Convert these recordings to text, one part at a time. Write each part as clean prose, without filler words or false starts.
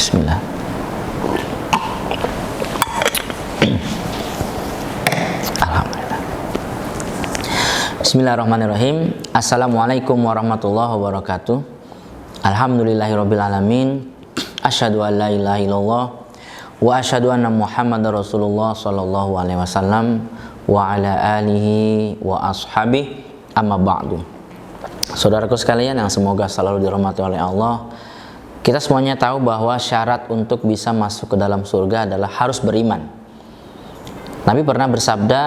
Bismillah. Alhamdulillah. Bismillahirrahmanirrahim. Assalamualaikum warahmatullahi wabarakatuh. Alhamdulillahirabbil alamin. Asyhadu an la ilaha illallah wa asyhadu anna Muhammadar Rasulullah sallallahu alaihi wasallam wa ala alihi wa ashabihi, amma ba'du. Saudaraku sekalian yang semoga selalu dirahmati oleh Allah, kita semuanya tahu bahwa syarat untuk bisa masuk ke dalam surga adalah harus beriman. Nabi pernah bersabda,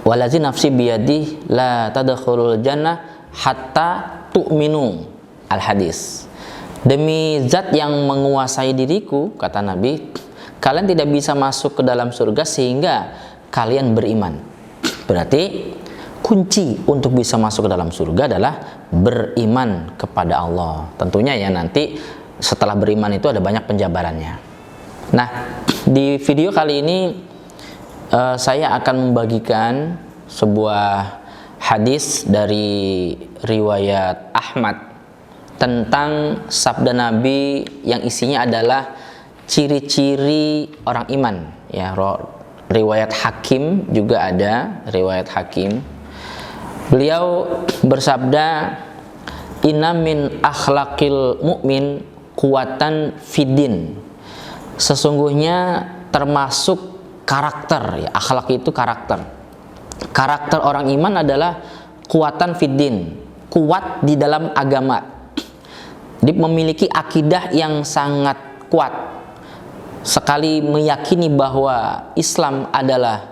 "Wallazi nafsi biyadihi la tadkhulul jannah hatta tu'minu." Al-hadis. Demi zat yang menguasai diriku, kata Nabi, kalian tidak bisa masuk ke dalam surga sehingga kalian beriman. Berarti kunci untuk bisa masuk ke dalam surga adalah beriman kepada Allah. Tentunya ya nanti setelah beriman itu ada banyak penjabarannya. Nah, di video kali ini saya akan membagikan sebuah hadis dari riwayat Ahmad tentang sabda Nabi yang isinya adalah ciri-ciri orang iman. Ya, riwayat Hakim juga ada, riwayat Hakim. Beliau bersabda, "Inna min akhlaqil mu'min kuwatan fiddin." Sesungguhnya termasuk karakter, ya, akhlak itu karakter. Karakter orang iman adalah kuwatan fiddin, kuat di dalam agama. Dia memiliki akidah yang sangat kuat. Sekali meyakini bahwa Islam adalah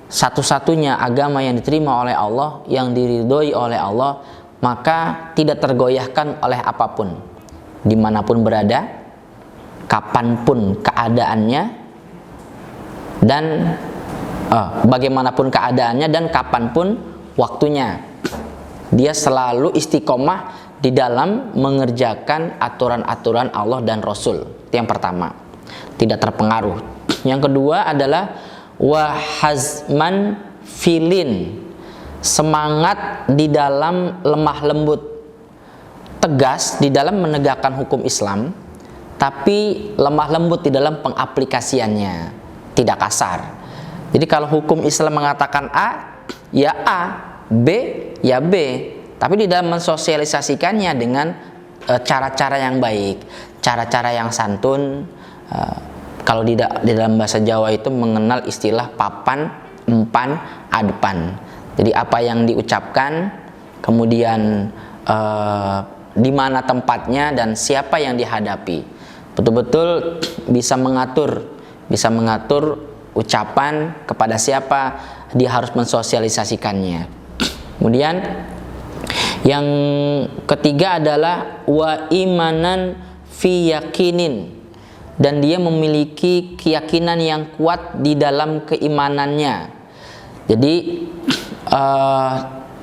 satu-satunya agama yang diterima oleh Allah, yang diridhoi oleh Allah, maka tidak tergoyahkan oleh apapun, dimanapun berada, kapanpun keadaannya, dan bagaimanapun keadaannya dan kapanpun waktunya. Dia selalu istiqomah di dalam mengerjakan aturan-aturan Allah dan Rasul. Itu yang pertama, tidak terpengaruh. Yang kedua adalah wahazman filin, semangat di dalam lemah lembut, tegas di dalam menegakkan hukum Islam, tapi lemah lembut di dalam pengaplikasiannya, tidak kasar. Jadi kalau hukum Islam mengatakan A, ya A, B, ya B, tapi di dalam mensosialisasikannya dengan cara-cara yang baik, cara-cara yang santun. Kalau di dalam bahasa Jawa itu mengenal istilah papan, empan, adpan. Jadi apa yang diucapkan, kemudian di mana tempatnya dan siapa yang dihadapi. Betul-betul bisa mengatur ucapan kepada siapa dia harus mensosialisasikannya. Kemudian yang ketiga adalah wa imanan fi yakinin, dan dia memiliki keyakinan yang kuat di dalam keimanannya. Jadi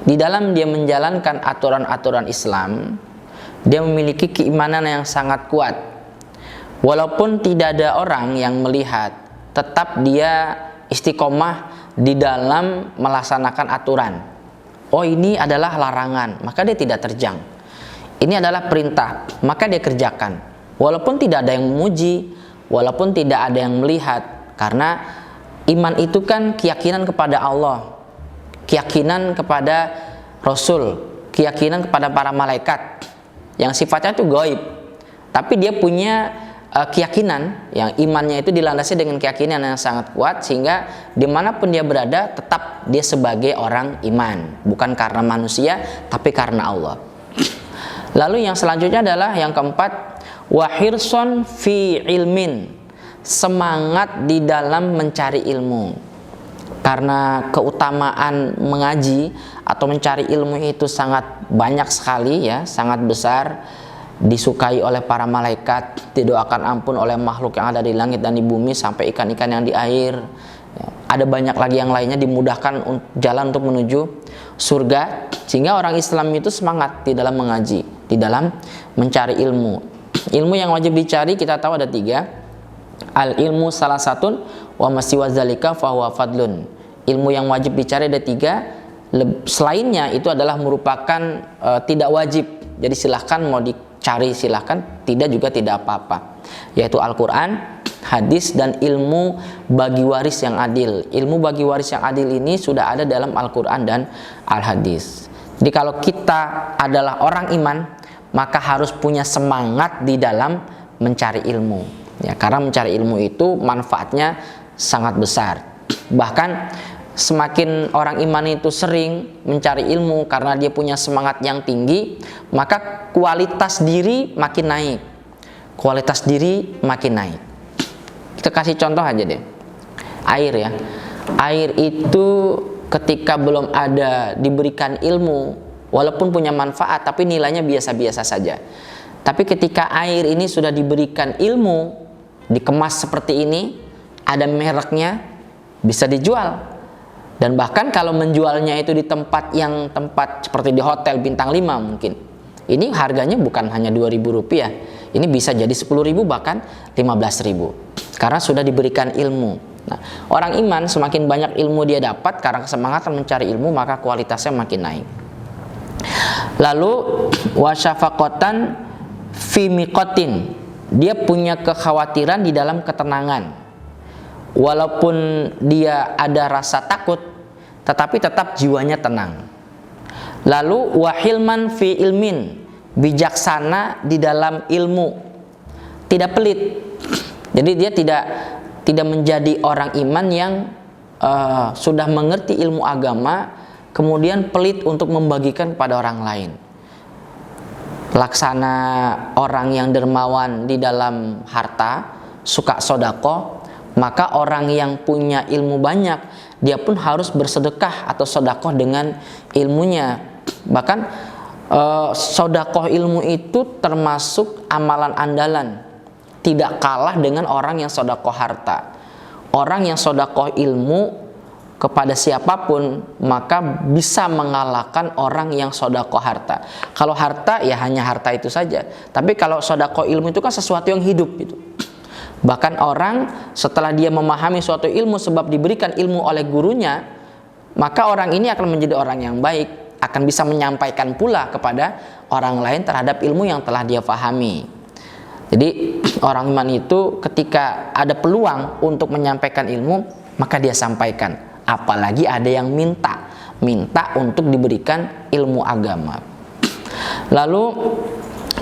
di dalam dia menjalankan aturan-aturan Islam, dia memiliki keimanan yang sangat kuat. Walaupun tidak ada orang yang melihat, tetap dia istiqomah di dalam melaksanakan aturan. Oh, ini adalah larangan, maka dia tidak terjang. Ini adalah perintah, maka dia kerjakan. Walaupun tidak ada yang memuji, walaupun tidak ada yang melihat, karena iman itu kan keyakinan kepada Allah, keyakinan kepada Rasul, keyakinan kepada para malaikat yang sifatnya itu gaib. Tapi dia punya keyakinan yang imannya itu dilandasi dengan keyakinan yang sangat kuat, sehingga dimanapun dia berada tetap dia sebagai orang iman, bukan karena manusia tapi karena Allah. Lalu yang selanjutnya adalah yang keempat, wahirson fi ilmin, semangat di dalam mencari ilmu. Karena keutamaan mengaji atau mencari ilmu itu sangat banyak sekali, ya, sangat besar, disukai oleh para malaikat, didoakan ampun oleh makhluk yang ada di langit dan di bumi sampai ikan-ikan yang di air. Ada banyak lagi yang lainnya, dimudahkan jalan untuk menuju surga, sehingga orang Islam itu semangat di dalam mengaji, di dalam mencari ilmu. Ilmu yang wajib dicari kita tahu ada 3. Al ilmu salah satun wa masiwa zalika fahuwa fadlun. Ilmu yang wajib dicari ada 3. Selainnya itu adalah merupakan tidak wajib. Jadi silahkan mau cari silahkan, tidak juga tidak apa-apa, yaitu Al-Quran, hadis, dan ilmu bagi waris yang adil. Ilmu bagi waris yang adil ini sudah ada dalam Al-Quran dan Al-Hadis. Jadi kalau kita adalah orang iman, maka harus punya semangat di dalam mencari ilmu, ya, karena mencari ilmu itu manfaatnya sangat besar. Bahkan semakin orang iman itu sering mencari ilmu karena dia punya semangat yang tinggi, maka kualitas diri makin naik. Kualitas diri makin naik. Kita kasih contoh aja deh. Air ya. Air itu ketika belum ada diberikan ilmu, walaupun punya manfaat tapi nilainya biasa-biasa saja. Tapi ketika air ini sudah diberikan ilmu, dikemas seperti ini, ada mereknya, bisa dijual. Dan bahkan kalau menjualnya itu di tempat seperti di hotel bintang 5 mungkin, ini harganya bukan hanya Rp2.000, ini bisa jadi Rp10.000 bahkan Rp15.000 karena sudah diberikan ilmu. Nah, orang iman semakin banyak ilmu dia dapat karena kesemangatan mencari ilmu, maka kualitasnya makin naik. Lalu wasyafaqatan fi miqatin, dia punya kekhawatiran di dalam ketenangan. Walaupun dia ada rasa takut, tetapi tetap jiwanya tenang. Lalu wahilman fi ilmin, bijaksana di dalam ilmu, tidak pelit. Jadi dia tidak menjadi orang iman yang sudah mengerti ilmu agama kemudian pelit untuk membagikan kepada orang lain. Laksana orang yang dermawan di dalam harta, suka sodako, maka orang yang punya ilmu banyak, dia pun harus bersedekah atau sodakoh dengan ilmunya. Bahkan sodakoh ilmu itu termasuk amalan andalan, tidak kalah dengan orang yang sodakoh harta. Orang yang sodakoh ilmu kepada siapapun maka bisa mengalahkan orang yang sodakoh harta. Kalau harta ya hanya harta itu saja, tapi kalau sodakoh ilmu itu kan sesuatu yang hidup gitu. Bahkan orang setelah dia memahami suatu ilmu sebab diberikan ilmu oleh gurunya, maka orang ini akan menjadi orang yang baik, akan bisa menyampaikan pula kepada orang lain terhadap ilmu yang telah dia pahami. Jadi orang iman itu ketika ada peluang untuk menyampaikan ilmu, maka dia sampaikan. Apalagi ada yang minta untuk diberikan ilmu agama. Lalu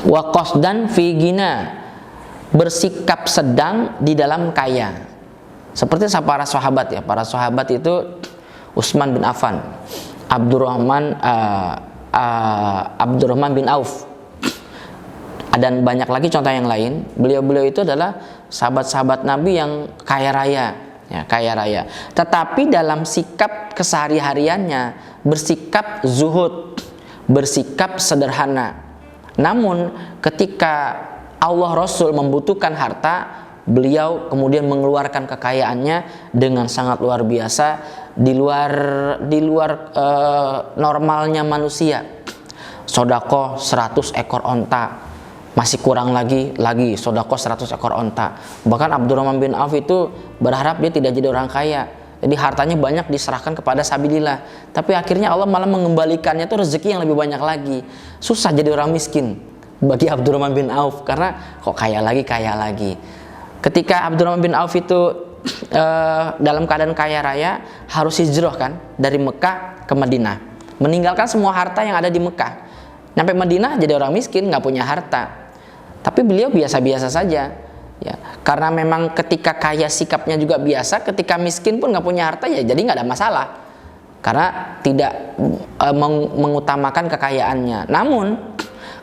waqasdan fi gina, bersikap sedang di dalam kaya. Seperti para sahabat ya. Para sahabat itu Utsman bin Affan, Abdurrahman bin Auf, dan banyak lagi contoh yang lain. Beliau-beliau itu adalah sahabat-sahabat Nabi yang kaya raya, ya, kaya raya. Tetapi dalam sikap kesehari-hariannya bersikap zuhud, bersikap sederhana. Namun ketika Allah Rasul membutuhkan harta, beliau kemudian mengeluarkan kekayaannya dengan sangat luar biasa, di luar normalnya manusia. Sodako 100 ekor onta, masih kurang lagi sodako 100 ekor onta. Bahkan Abdurrahman bin Auf itu berharap dia tidak jadi orang kaya, jadi hartanya banyak diserahkan kepada sabilillah. Tapi akhirnya Allah malah mengembalikannya tuh rezeki yang lebih banyak lagi. Susah jadi orang miskin bagi Abdurrahman bin Auf karena kok kaya lagi. Ketika Abdurrahman bin Auf itu dalam keadaan kaya raya, harus hijrah kan dari Mekah ke Madinah, meninggalkan semua harta yang ada di Mekah. Sampai Madinah jadi orang miskin, nggak punya harta. Tapi beliau biasa-biasa saja, ya, karena memang ketika kaya sikapnya juga biasa, ketika miskin pun nggak punya harta ya jadi nggak ada masalah, karena tidak mengutamakan kekayaannya. Namun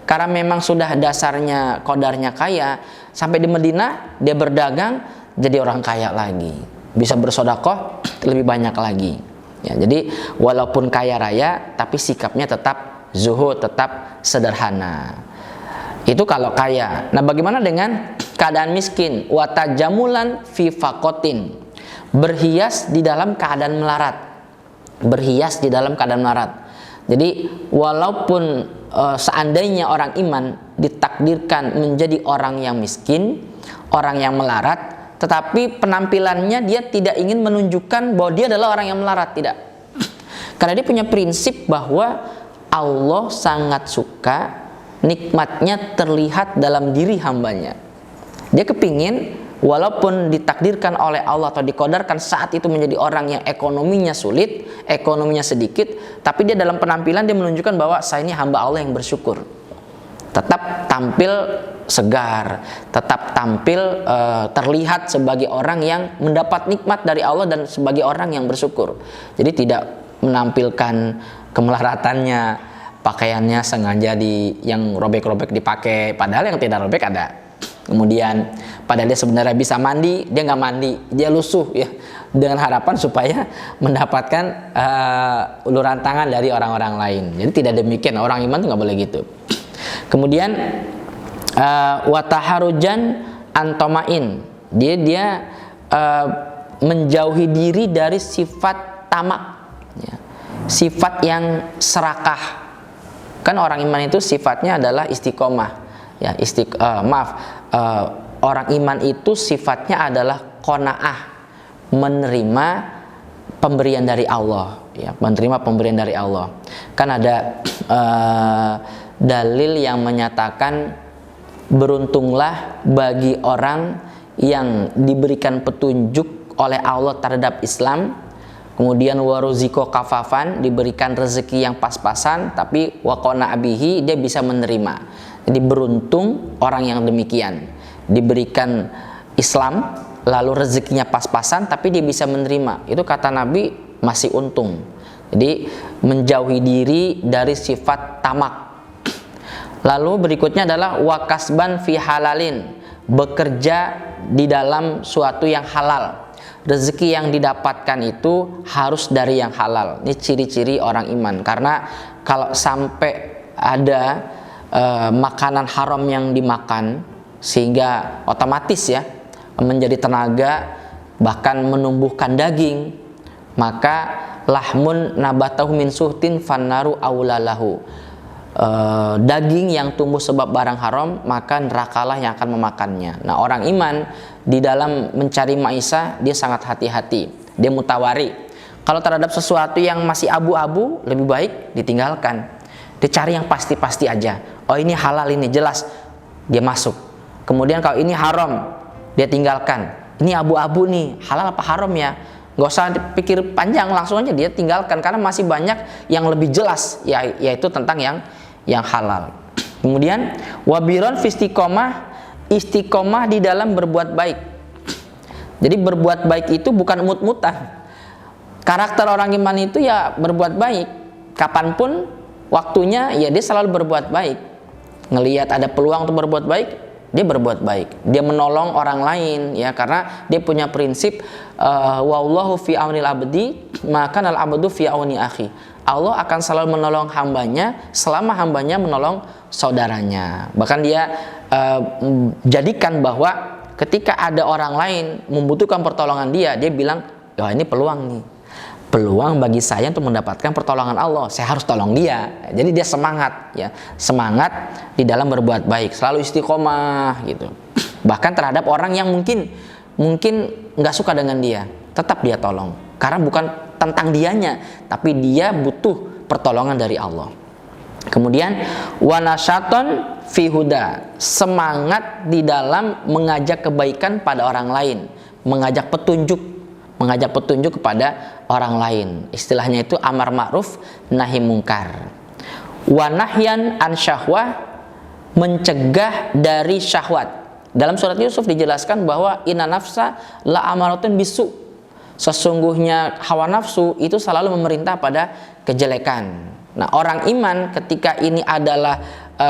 karena memang sudah dasarnya kodarnya kaya, sampai di Madinah dia berdagang jadi orang kaya lagi, bisa bersodakoh lebih banyak lagi. Ya, jadi walaupun kaya raya tapi sikapnya tetap zuhud, tetap sederhana. Itu kalau kaya. Nah, bagaimana dengan keadaan miskin? Watajamulan fi faqatin, berhias di dalam keadaan melarat. Berhias di dalam keadaan melarat. Jadi walaupun seandainya orang iman ditakdirkan menjadi orang yang miskin, orang yang melarat, tetapi penampilannya dia tidak ingin menunjukkan bahwa dia adalah orang yang melarat, tidak. Karena dia punya prinsip bahwa Allah sangat suka nikmatnya terlihat dalam diri hambanya. Dia kepingin walaupun ditakdirkan oleh Allah atau dikodarkan saat itu menjadi orang yang ekonominya sulit, ekonominya sedikit, tapi dia dalam penampilan dia menunjukkan bahwa saya ini hamba Allah yang bersyukur. Tetap tampil segar, tetap tampil terlihat sebagai orang yang mendapat nikmat dari Allah dan sebagai orang yang bersyukur. Jadi tidak menampilkan kemelaratannya, pakaiannya sengaja yang robek-robek dipakai, padahal yang tidak robek ada. Kemudian padahal dia sebenarnya bisa mandi, dia nggak mandi, dia lusuh ya, dengan harapan supaya mendapatkan uluran tangan dari orang-orang lain. Jadi tidak demikian, orang iman tuh nggak boleh gitu. Kemudian wataharujan antomain, dia menjauhi diri dari sifat tamak, ya. Sifat yang serakah. Kan orang iman itu sifatnya adalah istiqomah, ya. Orang iman itu sifatnya adalah qanaah, menerima pemberian dari Allah, ya, menerima pemberian dari Allah. Kan ada dalil yang menyatakan beruntunglah bagi orang yang diberikan petunjuk oleh Allah terhadap Islam, kemudian waruziko kafafan, diberikan rezeki yang pas-pasan, tapi waqona abihi, dia bisa menerima. Jadi beruntung orang yang demikian, diberikan Islam lalu rezekinya pas-pasan tapi dia bisa menerima. Itu kata Nabi masih untung. Jadi menjauhi diri dari sifat tamak. Lalu berikutnya adalah wakasban fi halalin, bekerja di dalam suatu yang halal. Rezeki yang didapatkan itu harus dari yang halal. Ini ciri-ciri orang iman. Karena kalau sampai ada makanan haram yang dimakan, sehingga otomatis ya menjadi tenaga, bahkan menumbuhkan daging, maka lahmun nabatahu min suhtin fannaru aulalahu. Daging yang tumbuh sebab barang haram, maka nerakalah yang akan memakannya. Nah, orang iman di dalam mencari maisha dia sangat hati-hati, dia mutawari. Kalau terhadap sesuatu yang masih abu-abu, lebih baik ditinggalkan. Dia cari yang pasti-pasti aja. Oh, ini halal, ini jelas, dia masuk. Kemudian kalau ini haram, dia tinggalkan. Ini abu-abu nih, halal apa haram ya? Gak usah dipikir panjang, langsung aja dia tinggalkan. Karena masih banyak yang lebih jelas, yaitu tentang yang halal. Kemudian wabiron fistiqomah, istiqomah di dalam berbuat baik. Jadi berbuat baik itu bukan mut-mutan. Karakter orang iman itu ya berbuat baik. Kapanpun waktunya ya dia selalu berbuat baik. Ngelihat ada peluang untuk berbuat baik, dia berbuat baik. Dia menolong orang lain, ya, karena dia punya prinsip wallahu fi aunil abdi maka al abdu fi auni akhi. Allah akan selalu menolong hambanya selama hambanya menolong saudaranya. Bahkan dia jadikan bahwa ketika ada orang lain membutuhkan pertolongan dia bilang, "Wah, ini peluang nih. Peluang bagi saya untuk mendapatkan pertolongan Allah. Saya harus tolong dia." Jadi dia semangat, ya, semangat di dalam berbuat baik, selalu istiqomah gitu. Bahkan terhadap orang yang mungkin nggak suka dengan dia, tetap dia tolong. Karena bukan tentang dianya, tapi dia butuh pertolongan dari Allah. Kemudian wanasyaton fi huda, semangat di dalam mengajak kebaikan pada orang lain, mengajak petunjuk kepada orang lain. Istilahnya itu amar ma'ruf nahi mungkar. Wa nahyan an syahwah, mencegah dari syahwat. Dalam surat Yusuf dijelaskan bahwa inna nafsa la amaratun bisu. Sesungguhnya hawa nafsu itu selalu memerintah pada kejelekan. Nah, orang iman ketika ini adalah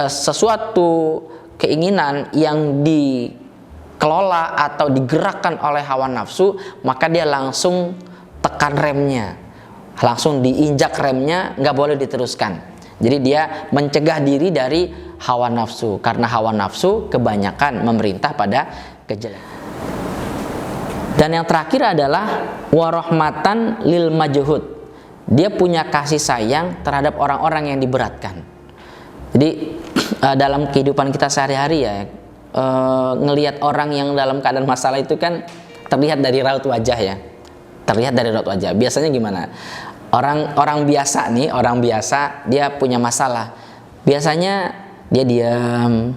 sesuatu keinginan yang dikelola atau digerakkan oleh hawa nafsu, maka dia langsung tekan remnya, langsung diinjak remnya, nggak boleh diteruskan. Jadi dia mencegah diri dari hawa nafsu, karena hawa nafsu kebanyakan memerintah pada kejelekan. Dan yang terakhir adalah warahmatan lil majhud. Dia punya kasih sayang terhadap orang-orang yang diberatkan. Jadi dalam kehidupan kita sehari-hari ya, ngelihat orang yang dalam keadaan masalah itu kan terlihat dari raut wajah ya. Terlihat dari raut wajah. Biasanya gimana? Orang biasa nih, orang biasa dia punya masalah. Biasanya dia diam,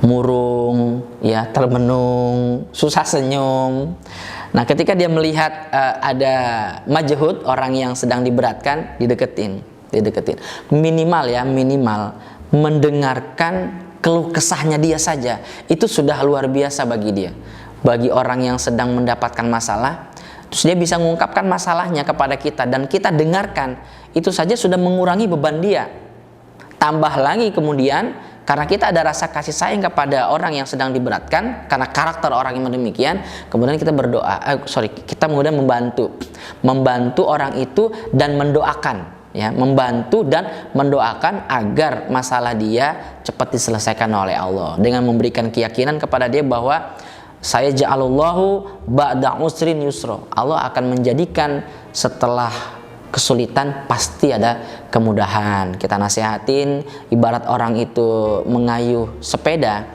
murung, ya, termenung, susah senyum. Nah, ketika dia melihat ada majhud, orang yang sedang diberatkan, dideketin. Minimal mendengarkan keluh kesahnya dia saja, itu sudah luar biasa bagi dia. Bagi orang yang sedang mendapatkan masalah, terus dia bisa mengungkapkan masalahnya kepada kita dan kita dengarkan, itu saja sudah mengurangi beban dia. Tambah lagi kemudian, karena kita ada rasa kasih sayang kepada orang yang sedang diberatkan, karena karakter orang yang demikian, kemudian kita kita kemudian membantu orang itu dan mendoakan, ya, membantu dan mendoakan agar masalah dia cepat diselesaikan oleh Allah, dengan memberikan keyakinan kepada dia bahwa saya ja'alallahu ba'da usrin yusra, Allah akan menjadikan setelah kesulitan pasti ada kemudahan. Kita nasihatin, ibarat orang itu mengayuh sepeda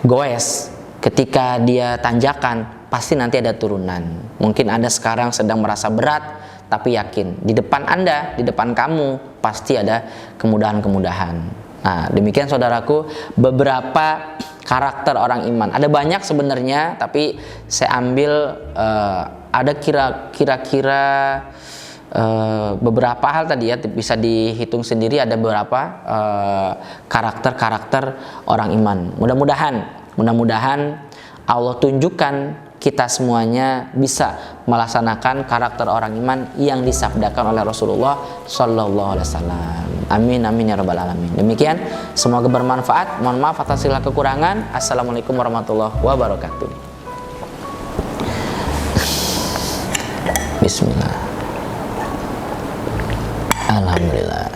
goes, ketika dia tanjakan pasti nanti ada turunan. Mungkin Anda sekarang sedang merasa berat, tapi yakin di depan Anda, di depan kamu pasti ada kemudahan-kemudahan. Nah, demikian saudaraku beberapa karakter orang iman. Ada banyak sebenarnya, tapi saya ambil ada kira-kira beberapa hal tadi, ya, bisa dihitung sendiri, ada beberapa karakter-karakter orang iman. Mudah-mudahan Allah tunjukkan kita semuanya bisa melaksanakan karakter orang iman yang disabdakan oleh Rasulullah Sallallahu Alaihi Wasallam. Amin amin ya rabbal alamin. Demikian, semoga bermanfaat. Mohon maaf atas segala kekurangan. Assalamualaikum warahmatullahi wabarakatuh. Bismillah. Alhamdulillah.